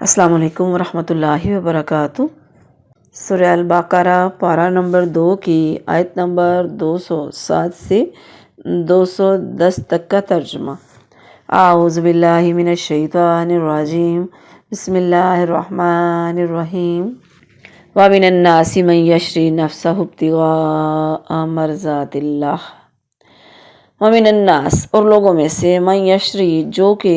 السلام علیکم ورحمۃ اللہ وبرکاتہ۔ سورہ البقرہ پارہ نمبر 2 کی آیت نمبر 207 سے 210 تک کا ترجمہ۔ اعوذ باللہ من الشیطان الرجیم، بسم اللہ الرحمن الرحیم۔ ومن الناس من یشری نفسہ ابتغاء مرضات اللہ۔ ومن الناس، اور لوگوں میں سے، من یشری، جو کہ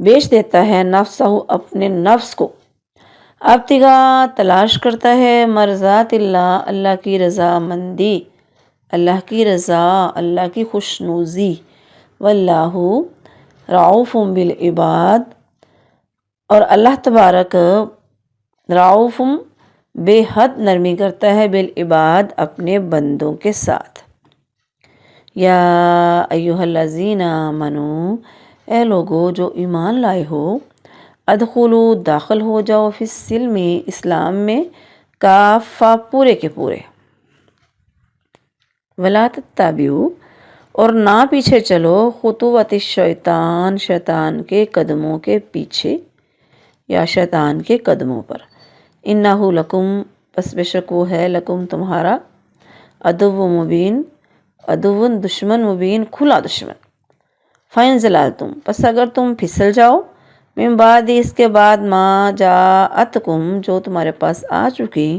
بیچ دیتا ہے، نفسہ، اپنے نفس کو، ابتغاء، تلاش کرتا ہے، مرضات اللہ، اللہ کی رضا مندی، اللہ کی رضا، اللہ کی خوشنودی، واللہ رعوف بالعباد، اور اللہ تبارک رعوف، بے حد نرمی کرتا ہے، بالعباد، اپنے بندوں کے ساتھ۔ یا ایھا الذین آمنوا، اے لوگو جو ایمان لائے ہو، ادخلوا، داخل ہو جاؤ، فی السلم، اسلام میں، کافہ، پورے کے پورے، ولا تتبعوا، اور نہ پیچھے چلو، خطوات الشیطان، شیطان کے قدموں کے پیچھے یا شیطان کے قدموں پر، انہ لکم، پس بے شک وہ ہے، لکم، تمہارا، عدو مبین، عدو، دشمن، مبین، کھلا دشمن۔ فَإِن زَلَلْتُمْ، پس اگر تم پھسل جاؤ، من بعد، اس کے بعد، ما جاءتکم، جو تمہارے پاس آ چکی،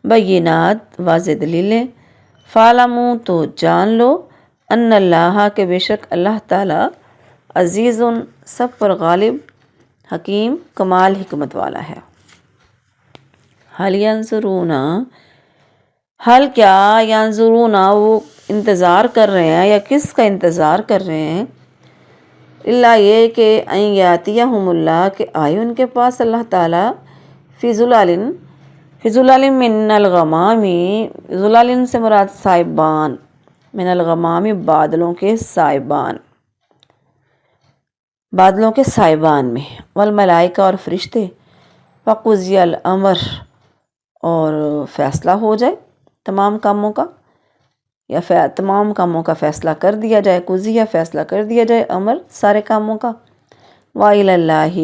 بینات، واضح دلیلیں، فَاعْلَمُوا، تو جان لو، ان اللہ، کہ بے شک اللہ تعالی، عزیز، سب پر غالب، حکیم، کمال حکمت والا ہے۔ حل ینظرون، حل کیا، ینظرون، وہ انتظار کر رہے ہیں، یا کس کا انتظار کر رہے ہیں، اللہ، یہ کہ ان یاتیہم اللہ، کہ آئے ان کے پاس اللہ تعالیٰ، فی ظلال من الغمام، ظلال سے مراد سائبان، من الغمام، بادلوں کے سائبان، بادلوں کے سائبان میں، والملائکہ، اور فرشتے، وقضی الامر، اور فیصلہ ہو جائے تمام کاموں کا، یا تمام کاموں کا فیصلہ کر دیا جائے، قضیہ، فیصلہ کر دیا جائے، امر، سارے کاموں کا، وَإِلَى اللَّهِ،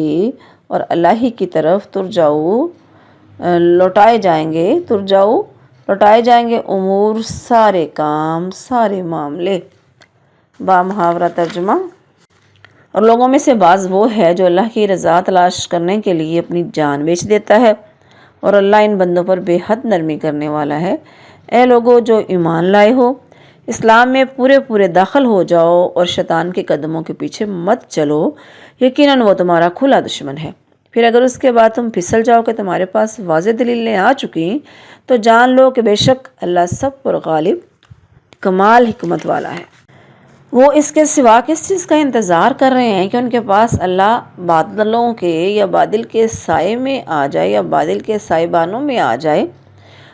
اور اللہ ہی کی طرف، ترجعو، لوٹائے جائیں گے، ترجعو، لوٹائے جائیں گے، امور، سارے کام، سارے معاملے۔ با محاورہ ترجمہ۔ اور لوگوں میں سے بعض وہ ہے جو اللہ کی رضا تلاش کرنے کے لیے اپنی جان بیچ دیتا ہے، اور اللہ ان بندوں پر بے حد نرمی کرنے والا ہے۔ اے لوگو جو ایمان لائے ہو، اسلام میں پورے پورے داخل ہو جاؤ، اور شیطان کے قدموں کے پیچھے مت چلو، یقیناً وہ تمہارا کھلا دشمن ہے۔ پھر اگر اس کے بعد تم پھسل جاؤ کہ تمہارے پاس واضح دلیلیں آ چکی، تو جان لو کہ بے شک اللہ سب پر غالب، کمال حکمت والا ہے۔ وہ اس کے سوا کس چیز کا انتظار کر رہے ہیں کہ ان کے پاس اللہ بادلوں کے یا بادل کے سائے میں آ جائے، یا بادل کے سائبانوں میں آ جائے،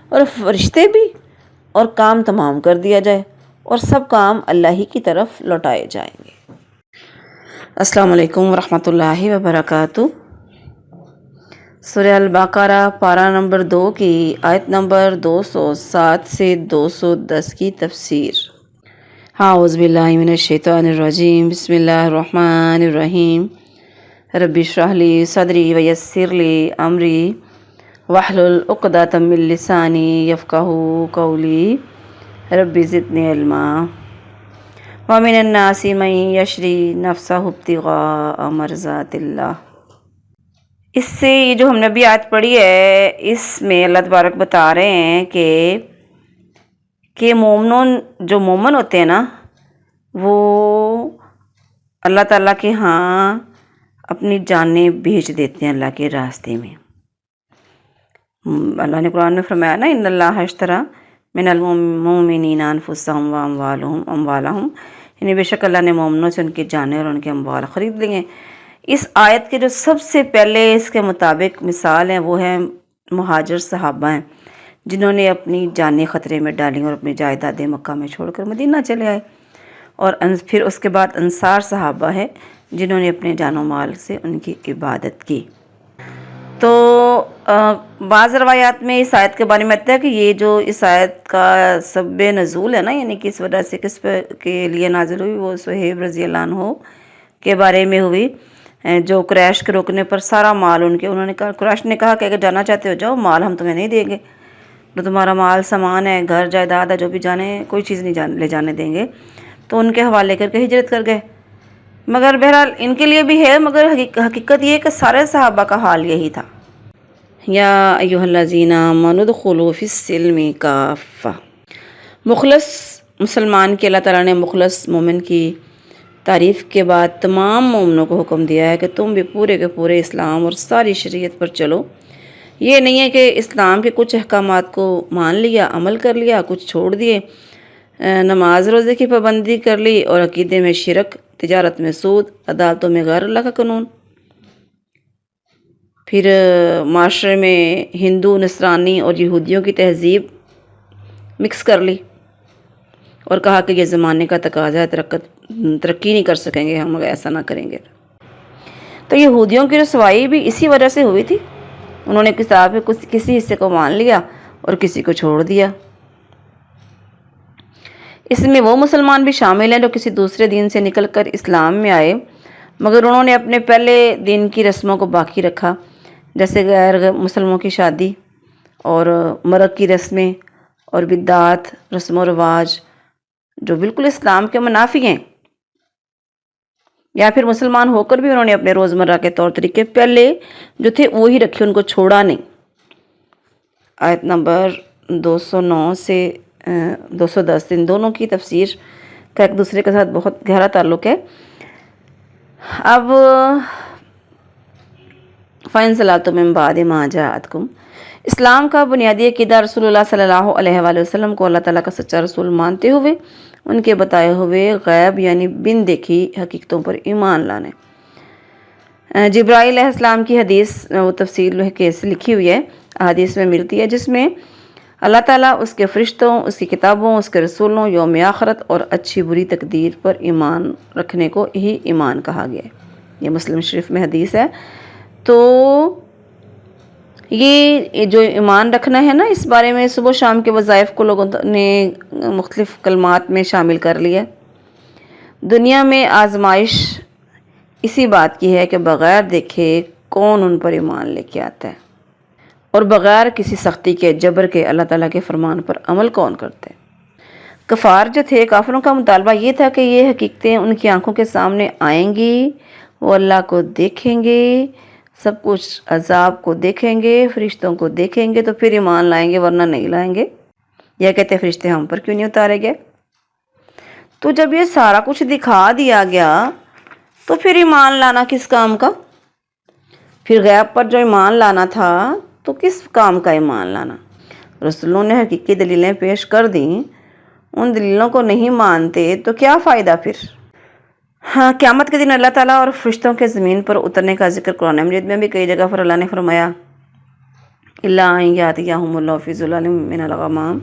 اور فرشتے بھی، اور کام تمام کر دیا جائے، اور سب کام اللہ ہی کی طرف لوٹائے جائیں گے۔ السلام علیکم ورحمۃ اللہ وبرکاتہ۔ سورہ البقرہ پارہ نمبر 2 کی آیت نمبر 207 سے 210 کی تفسیر۔ اعوذ باللہ من الشیطان الرجیم، بسم اللہ الرحمن الرحیم۔ رب اشرح لی صدری ویسر لی امری واحلل عقدۃ من لسانی یفقہوا قولی، رب زدنی علما۔ ومن الناس من یشری نفسہ ابتغاء مرضات اللہ۔ اس سے یہ جو ہم نے ابھی آیت پڑھی ہے، اس میں اللہ تبارک بتا رہے ہیں کہ مومنون، جو مومن ہوتے ہیں نا، وہ اللہ تعالیٰ کے ہاں اپنی جانیں بیچ دیتے ہیں اللہ کے راستے میں۔ اللہ نے قرآن میں فرمایا نا، ان اللہ اشتری من المؤمنین انفسهم واموالهم، یعنی بے شک اللہ نے مومنوں سے ان کی جانیں اور ان کے اموال خرید لیے۔ اس آیت کے جو سب سے پہلے اس کے مطابق مثال ہیں، وہ ہیں مہاجر صحابہ ہیں، جنہوں نے اپنی جانیں خطرے میں ڈالیں اور اپنی جائیدادیں مکہ میں چھوڑ کر مدینہ چلے آئے، اور پھر اس کے بعد انصار صحابہ ہیں، جنہوں نے اپنے جان و مال سے ان کی عبادت کی۔ تو بعض روایات میں اس آیت کے بارے میں آتا ہے کہ یہ جو اس آیت کا سبب نزول ہے نا، یعنی کہ اس وجہ سے کس کے لیے نازل ہوئی، وہ صہیب رضی اللہ عنہ کے بارے میں ہوئی، جو قریش کے روکنے پر سارا مال انہوں نے کہا، قریش نے کہا کہ اگر جانا چاہتے ہو جاؤ، مال ہم تمہیں نہیں دیں گے، جو تمہارا مال سامان ہے، گھر جائیداد ہے، جو بھی جانے کوئی چیز نہیں لے جانے دیں گے۔ تو ان کے حوالے کر کے ہجرت کر گئے۔ مگر بہرحال ان کے لیے بھی ہے، مگر حقیقت یہ کہ سارے صحابہ کا حال یہی تھا۔ یا ایھا الذین آمنوا ادخلوا فی السلم کافہ۔ مخلص مسلمان کے اللہ تعالیٰ نے مخلص مومن کی تعریف کے بعد تمام مومنوں کو حکم دیا ہے کہ تم بھی پورے کے پورے اسلام اور ساری شریعت پر چلو۔ یہ نہیں ہے کہ اسلام کے کچھ احکامات کو مان لیا، عمل کر لیا، کچھ چھوڑ دیے، نماز روزے کی پابندی کر لی اور عقیدے میں شرک، تجارت میں سود، عدالتوں میں غیر اللہ کا قانون، پھر معاشرے میں ہندو، نصرانی اور یہودیوں کی تہذیب مکس کر لی اور کہا کہ یہ زمانے کا تقاضا ہے، ترقی نہیں کر سکیں گے ہم اگر ایسا نہ کریں گے۔ تو یہودیوں کی رسوائی بھی اسی وجہ سے ہوئی تھی، انہوں نے کتاب کے کسی حصے کو مان لیا اور کسی کو چھوڑ دیا۔ اس میں وہ مسلمان بھی شامل ہیں جو کسی دوسرے دین سے نکل کر اسلام میں آئے، مگر انہوں نے اپنے پہلے دین کی رسموں کو باقی رکھا، جیسے غیر مسلموں کی شادی اور مرگ کی رسمیں اور بدعات، رسم و رواج جو بالکل اسلام کے منافی ہیں، یا پھر مسلمان ہو کر بھی انہوں نے اپنے روزمرہ کے طور طریقے پہلے جو تھے وہی رکھے، ان کو چھوڑا نہیں۔ آیت نمبر 209 سے 210 ان دونوں کی تفسیر کا ایک دوسرے کے ساتھ بہت گہرا تعلق ہے۔ اب فَإِن صَلَاتُم مِّن بَعْدِ مَا جَاءَتْكُمْ، اسلام کا بنیادی عقیدہ رسول اللہ صلی اللہ علیہ وآلہ وسلم کو اللہ تعالیٰ کا سچا رسول مانتے ہوئے ان کے بتائے ہوئے غیب یعنی بن دیکھی حقیقتوں پر ایمان لانے۔ جبرائیل علیہ السلام کی حدیث وہ تفصیل کیسے لکھی ہوئی ہے، حدیث میں ملتی ہے، جس میں اللہ تعالیٰ اس کے فرشتوں، اس کی کتابوں، اس کے رسولوں، یوم آخرت اور اچھی بری تقدیر پر ایمان رکھنے کو ہی ایمان کہا گیا ہے۔ یہ مسلم شریف میں حدیث ہے۔ تو یہ جو ایمان رکھنا ہے نا، اس بارے میں صبح شام کے وظائف کو لوگوں نے مختلف کلمات میں شامل کر لیا۔ دنیا میں آزمائش اسی بات کی ہے کہ بغیر دیکھے کون ان پر ایمان لے کے آتا ہے، اور بغیر کسی سختی کے، جبر کے اللہ تعالیٰ کے فرمان پر عمل کون کرتا ہے۔ کفار جو تھے، کافروں کا مطالبہ یہ تھا کہ یہ حقیقتیں ان کی آنکھوں کے سامنے آئیں گی، وہ اللہ کو دیکھیں گے، سب کچھ عذاب کو دیکھیں گے، فرشتوں کو دیکھیں گے تو پھر ایمان لائیں گے، ورنہ نہیں لائیں گے۔ یہ کہتے فرشتے ہم پر کیوں نہیں اتارے گئے؟ تو جب یہ سارا کچھ دکھا دیا گیا تو پھر ایمان لانا کس کام کا؟ پھر غیب پر جو ایمان لانا تھا تو کس کام کا ایمان لانا؟ رسولوں نے حقیقی دلیلیں پیش کر دیں، ان دلیلوں کو نہیں مانتے تو کیا فائدہ پھر؟ ہاں، قیامت کے دن اللہ تعالیٰ اور فرشتوں کے زمین پر اترنے کا ذکر قرآن مجید میں بھی کئی جگہ پر اللہ نے فرمایا، الا ان یاتیہم اللہ فی ظلال من الغمام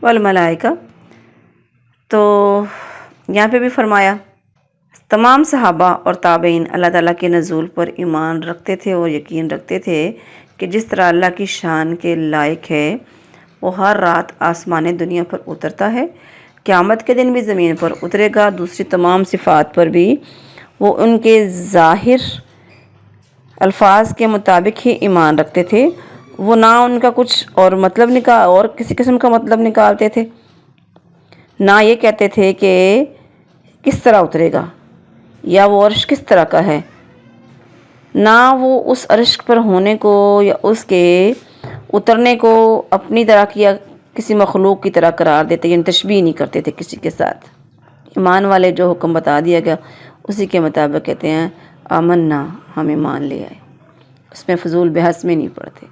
والملائکہ۔ تو یہاں پہ بھی فرمایا تمام صحابہ اور تابعین اللہ تعالیٰ کے نزول پر ایمان رکھتے تھے اور یقین رکھتے تھے کہ جس طرح اللہ کی شان کے لائق ہے وہ ہر رات آسمان دنیا پر اترتا ہے، قیامت کے دن بھی زمین پر اترے گا۔ دوسری تمام صفات پر بھی وہ ان کے ظاہر الفاظ کے مطابق ہی ایمان رکھتے تھے، وہ نہ ان کا کچھ اور مطلب اور کسی قسم کا مطلب نکالتے تھے، نہ یہ کہتے تھے کہ کس طرح اترے گا یا وہ عرش کس طرح کا ہے، نہ وہ اس عرش پر ہونے کو یا اس کے اترنے کو اپنی طرح یا کسی مخلوق کی طرح قرار دیتے، یعنی تشبیہ نہیں کرتے تھے کسی کے ساتھ۔ ایمان والے جو حکم بتا دیا گیا اسی کے مطابق کہتے ہیں آمنا، ہم ایمان لے آئے، اس میں فضول بحث میں نہیں پڑتے۔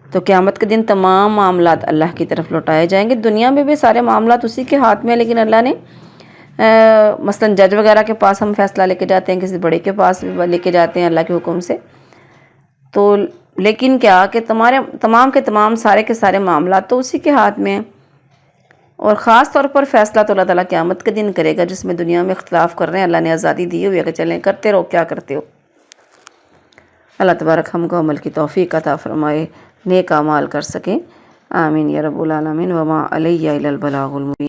تو قیامت کے دن تمام معاملات اللہ کی طرف لوٹائے جائیں گے۔ دنیا میں بھی سارے معاملات اسی کے ہاتھ میں ہیں، لیکن اللہ نے مثلا جج وغیرہ کے پاس ہم فیصلہ لے کے جاتے ہیں، کسی بڑے کے پاس بھی لے کے جاتے ہیں اللہ کے حکم سے، تو لیکن کیا کہ تمام کے تمام سارے کے سارے معاملات تو اسی کے ہاتھ میں ہیں، اور خاص طور پر فیصلہ تو اللہ تعالیٰ قیامت کے دن کرے گا، جس میں دنیا میں اختلاف کر رہے ہیں اللہ نے آزادی دی ہوئی ہے کہ چلیں کرتے رہو، کیا کرتے ہو۔ اللہ تبارک ہم کو عمل کی توفیق عطا فرمائے، نیک اعمال کر سکیں، آمین یا رب العالمین۔ وما علیہ الا البلاغ المبین۔